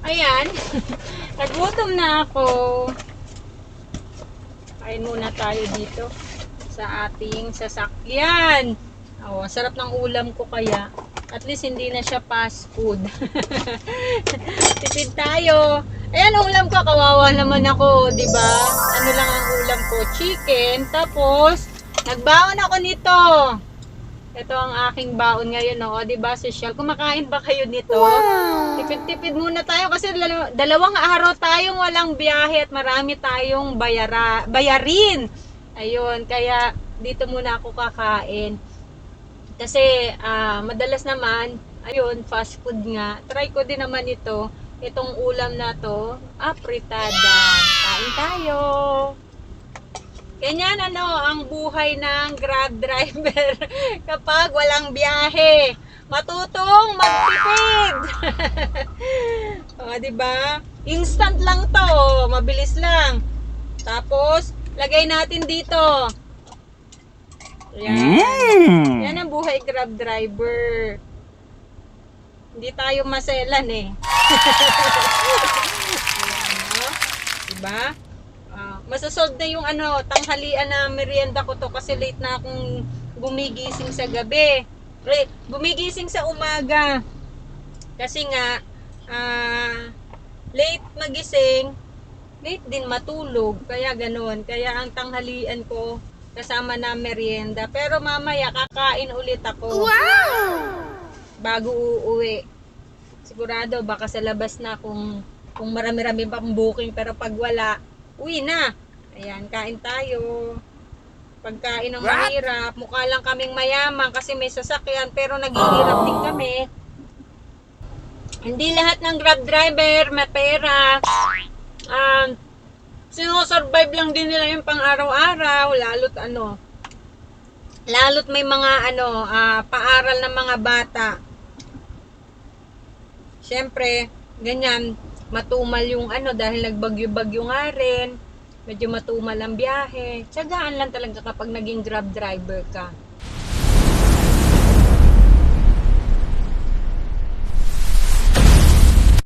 Ayan. Nagutom na ako. Kain muna tayo dito sa ating sasakyan. Oh, sarap ng ulam ko kaya. At least hindi na siya fast food. Tipid tayo. Ayan, ulam ko. Kawawa naman ako, di ba? Ano lang ang ulam ko? Chicken. Tapos, nagbaon ako nito. Ito ang aking baon ngayon, no? Di ba, social? Kumakain ba kayo nito? Wow. Tipid-tipid muna tayo kasi dalawang araw tayong walang biyahe at marami tayong bayarin. Ayun, kaya dito muna ako kakain. Kasi madalas naman, ayun, fast food nga. Try ko din naman ito. Itong ulam na to, apritada. Kain tayo. Ganyan ang buhay ng Grab driver kapag walang biyahe. Matutong magtipid. O, di ba? Instant lang 'to, mabilis lang. Tapos, lagay natin dito. Yan. Yan ang buhay Grab driver. Hindi tayo maselan eh. Ayan, no? Diba? Masasolve na yung tanghalian na merienda ko to kasi late na akong gumigising sa gabi. Gumigising sa umaga. Kasi nga, late magising, late din matulog. Kaya ganun. Kaya ang tanghalian ko, kasama na merienda. Pero mamaya, kakain ulit ako. Wow! Bago uuwi. Sigurado, baka sa labas na kung marami-rami pang booking. Pero pag wala, uwi na. Ayan, kain tayo. Pagkain ng mahirap. Mukha lang kaming mayaman kasi may sasakyan. Pero naghihirap din kami. Hindi lahat ng Grab driver may pera. Sinusurvive lang din nila yung pang araw-araw. Lalo't may mga paaral ng mga bata. Siyempre, ganyan, matumal yung dahil nagbagyo-bagyo nga rin. Medyo matumal ang biyahe. Tiyagaan lang talaga kapag naging Grab driver ka.